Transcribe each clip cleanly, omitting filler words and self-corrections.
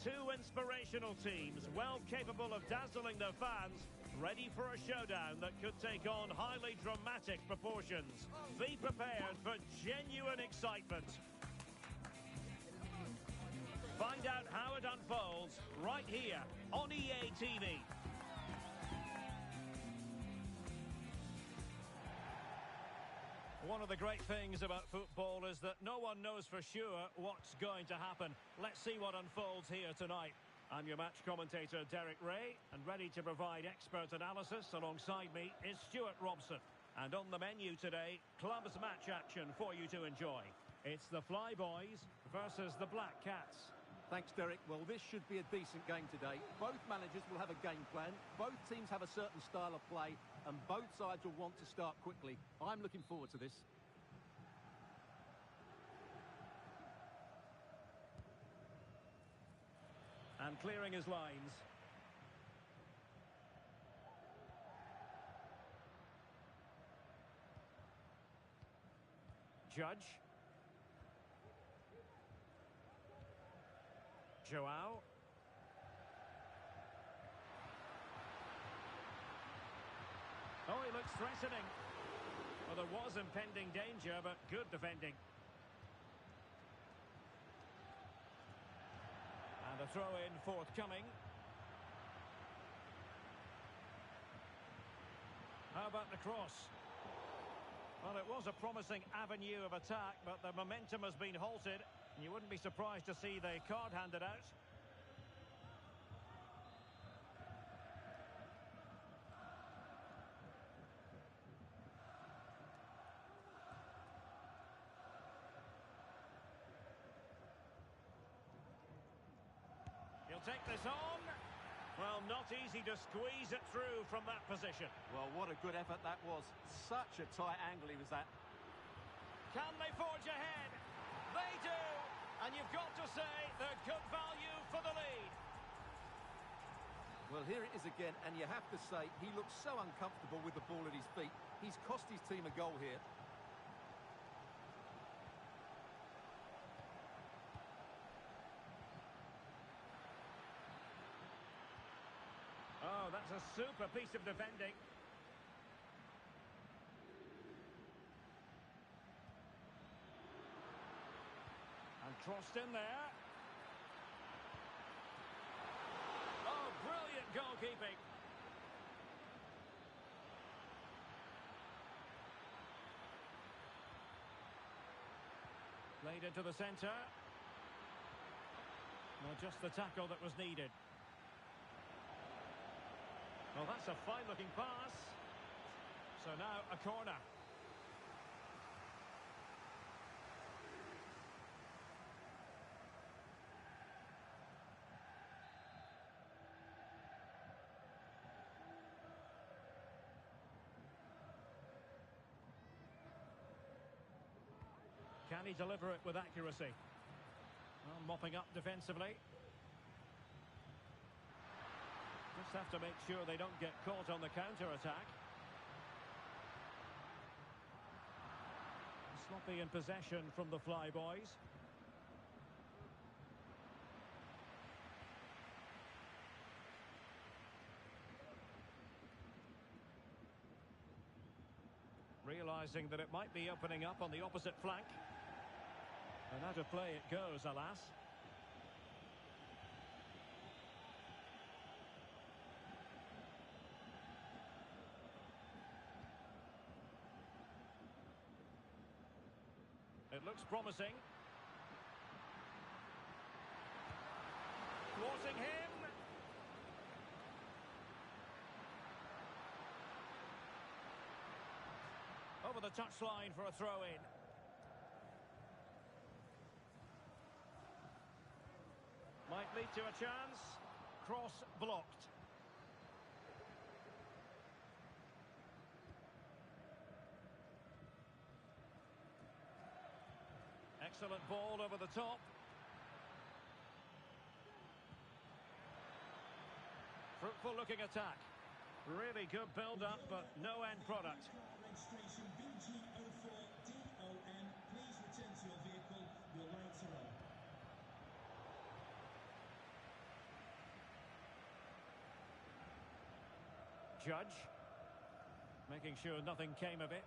Two inspirational teams, well capable of dazzling their fans, ready for a showdown that could take on highly dramatic proportions. Be prepared for genuine excitement. Find out how it unfolds right here on EA TV. One of the great things about football is that no one knows for sure what's going to happen. Let's see what unfolds here tonight. I'm your match commentator, Derek Ray, and ready to provide expert analysis alongside me is Stuart Robson. And on the menu today, clubs match action for you to enjoy. It's the Flyboys versus the Black Cats. Thanks, Derek. Well, this should be a decent game today. Both managers will have a game plan. Both teams have a certain style of play, and both sides will want to start quickly. I'm looking forward to this. And clearing his lines. Judge. Joao. Oh, he looks threatening. Well, there was impending danger, but good defending. And a throw-in forthcoming. How about the cross? Well, it was a promising avenue of attack, but the momentum has been halted. And you wouldn't be surprised to see the card handed out. He'll take this on. Well, not easy to squeeze it through from that position. Well, what a good effort that was. Such a tight angle he was at. Can they forge ahead? They do! And you've got to say they're good value for the lead. Well, here it is again, and you have to say he looks so uncomfortable with the ball at his feet. He's cost his team a goal here. Oh, that's a super piece of defending. And crossed in there. Oh, brilliant goalkeeping. Played into the centre. Well, just the tackle that was needed. Well, that's a fine-looking pass. So now a corner. Can he deliver it with accuracy? Well, mopping up defensively. Just have to make sure they don't get caught on the counter-attack. Sloppy in possession from the Flyboys. Realising that it might be opening up on the opposite flank. And out of play it goes, alas. It looks promising. Thwarting him. Over the touchline for a throw-in. Might lead to a chance. Cross blocked. Excellent ball over the top. Fruitful looking attack. Really good build-up, but no end product. Registration BG04DON. Please return to your vehicle. Your lights are on. Judge. Making sure nothing came of it.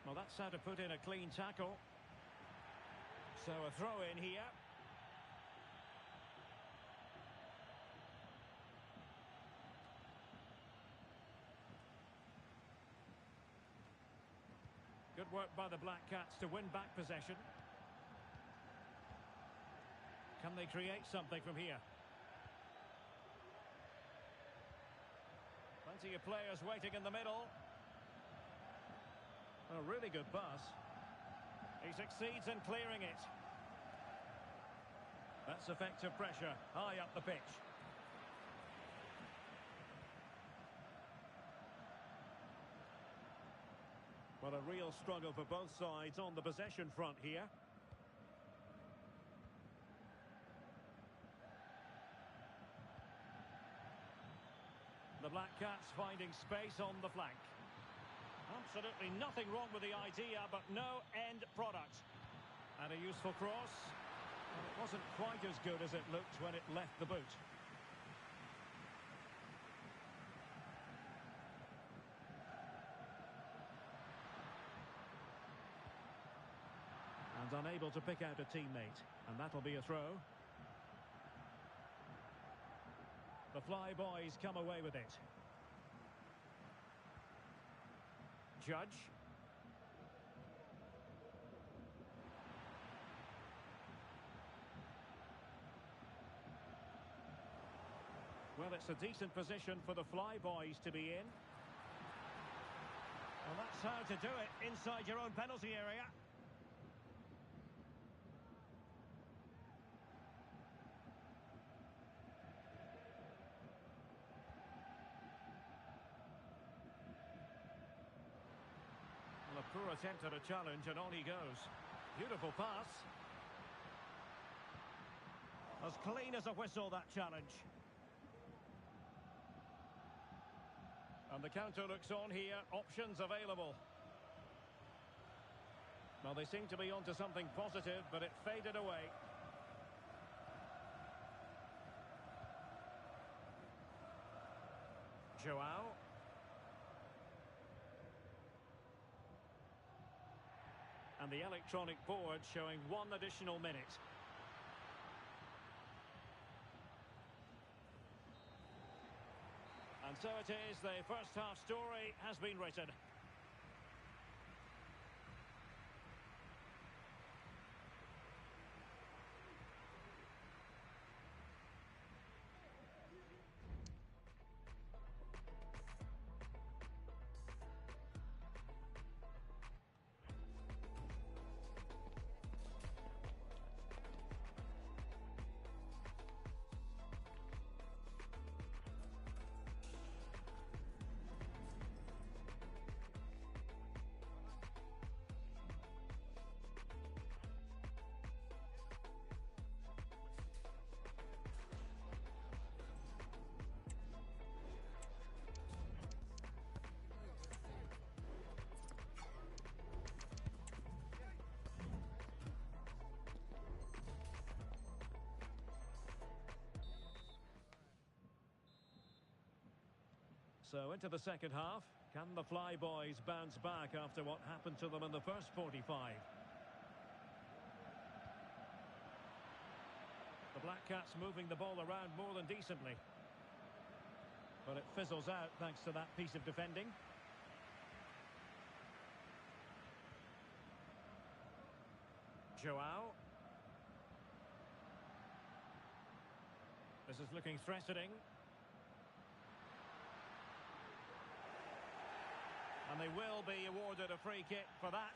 Well, that's how to put in a clean tackle. So a throw in here. Good work by the Blackcats to win back possession. Can they create something from here? Plenty of players waiting in the middle. A really good pass. He succeeds in clearing it. That's effective pressure, high up the pitch. Well, a real struggle for both sides on the possession front here. The Blackcats finding space on the flank. Absolutely nothing wrong with the idea, but no end product. And a useful cross. Well, it wasn't quite as good as it looked when it left the boot. And unable to pick out a teammate. And that'll be a throw. The Fly Boys come away with it. Judge. Well, it's a decent position for the Fly Boys to be in. Well, that's how to do it inside your own penalty area. Well, a poor attempt at a challenge, and on he goes. Beautiful pass. As clean as a whistle, that challenge. And the counter looks on here. Options available. Well, they seem to be onto something positive, but it faded away. Joao. And the electronic board showing 1 additional minute. And so it is, the first half story has been written. So into the second half. Can the Fly Boys bounce back after what happened to them in the first 45? The Blackcats moving the ball around more than decently. But it fizzles out thanks to that piece of defending. Joao. This is looking threatening. And they will be awarded a free kick for that.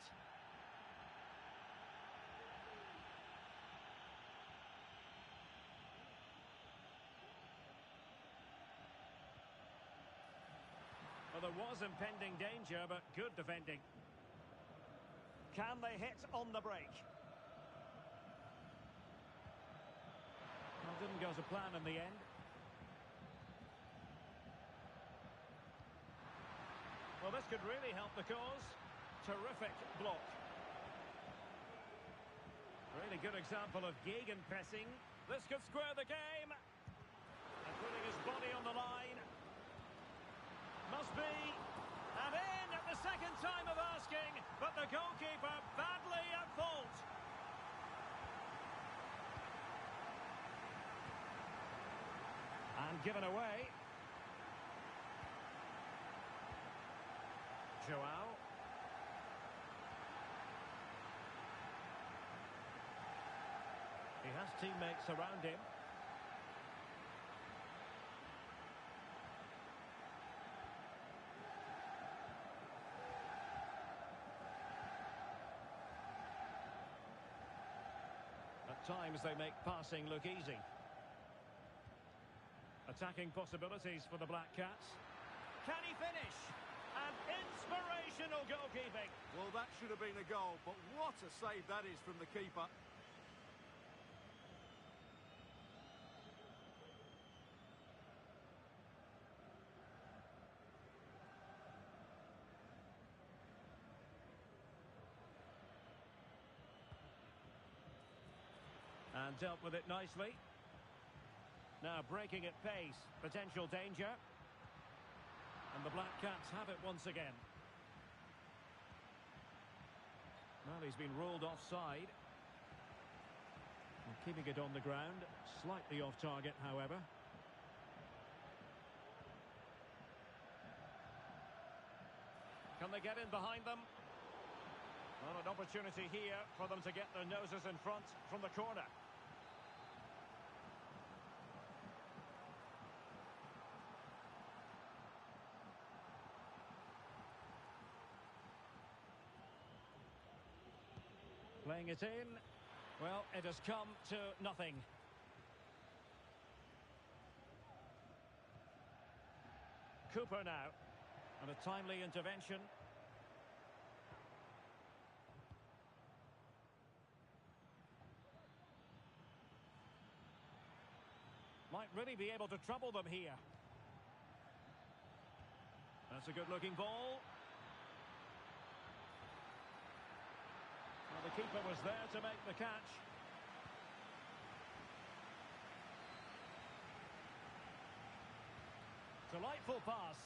Well, there was impending danger, but good defending. Can they hit on the break? Well, didn't go to plan in the end. Well, this could really help the cause. Terrific block. Really good example of gegenpressing. This could square the game. And putting his body on the line. Must be. And in at the second time of asking. But the goalkeeper badly at fault. And given away. Joao. He has teammates around him. At times they make passing look easy. Attacking possibilities for the Black Cats. Can he finish? And inspirational goalkeeping. Well, that should have been a goal, but what a save that is from the keeper. And dealt with it nicely. Now breaking at pace. Potential danger. And the Black Cats have it once again. Well, he's been ruled offside. And keeping it on the ground. Slightly off target, however. Can they get in behind them? Well, an opportunity here for them to get their noses in front from the corner. Playing it in. Well, it has come to nothing. Cooper now. And a timely intervention. Might really be able to trouble them here. That's a good-looking ball. Well, the keeper was there to make the catch. Delightful pass.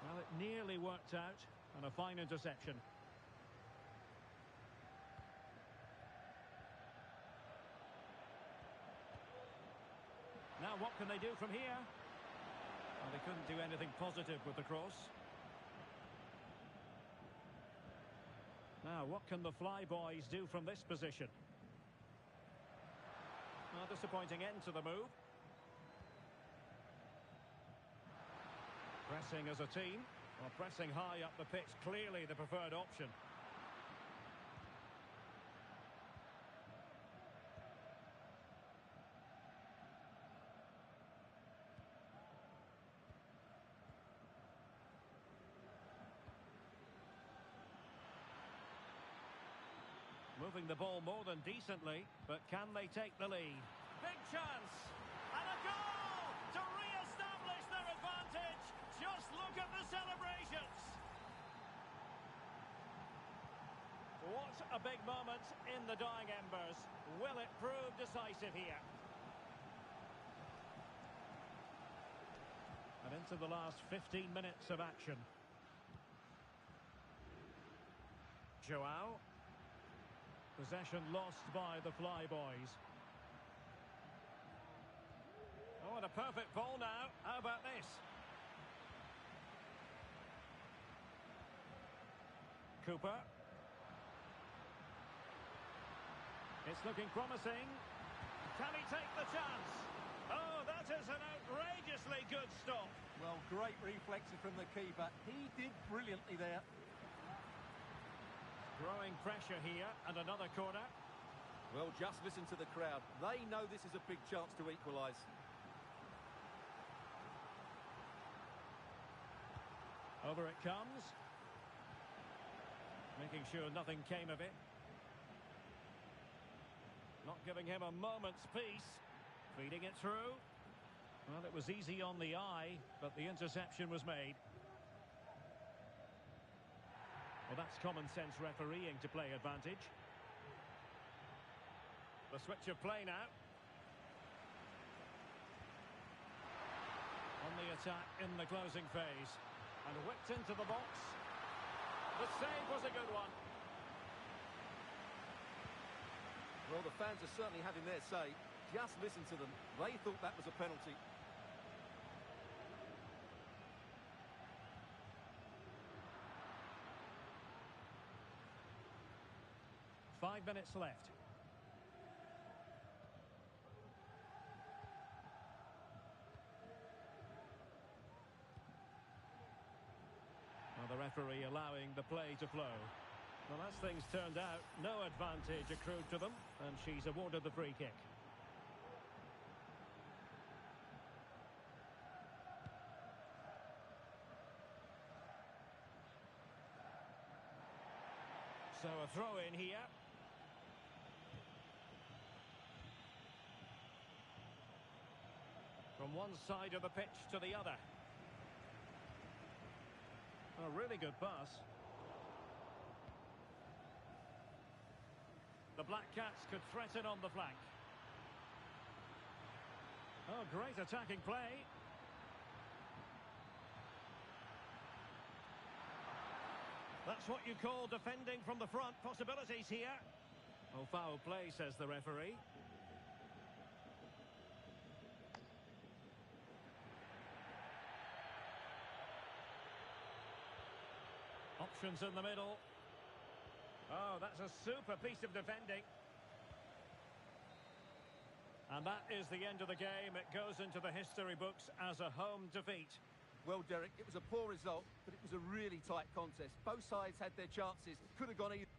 Well, it nearly worked out, and a fine interception. Now what can they do from here? Well, they couldn't do anything positive with the cross. Now what can the Flyboys do from this position? Well, disappointing end to the move. Pressing as a team. Well, pressing high up the pitch, clearly the preferred option. Moving the ball more than decently, but can they take the lead? Big chance! And a goal to re-establish their advantage! Just look at the celebrations! What a big moment in the dying embers. Will it prove decisive here? And into the last 15 minutes of action. Joao. Possession lost by the Flyboys. Oh, and a perfect ball now. How about this? Cooper. It's looking promising. Can he take the chance? Oh, that is an outrageously good stop. Well, great reflexes from the keeper. He did brilliantly there. Growing pressure here, and another corner. Well, just listen to the crowd. They know this is a big chance to equalise. Over it comes. Making sure nothing came of it. Not giving him a moment's peace. Feeding it through. Well, it was easy on the eye, but the interception was made. Well, that's common sense refereeing to play advantage. The switch of play now. the attack in the closing phase. And whipped into the box. The save was a good one. Well, the fans are certainly having their say. Just listen to them. They thought that was a penalty. Five minutes left. Well, the referee allowing the play to flow. Well, as things turned out, no advantage accrued to them, and she's awarded the free kick. So a throw in here. From one side of the pitch to the other. A really good pass. The Blackcats could threaten on the flank. Oh, great attacking play. That's what you call defending from the front. Possibilities here. Oh, foul play, says the referee. Options in the middle. Oh, that's a super piece of defending. And that is the end of the game. It goes into the history books as a home defeat. Well, Derek, it was a poor result, but it was a really tight contest. Both sides had their chances. Could have gone either.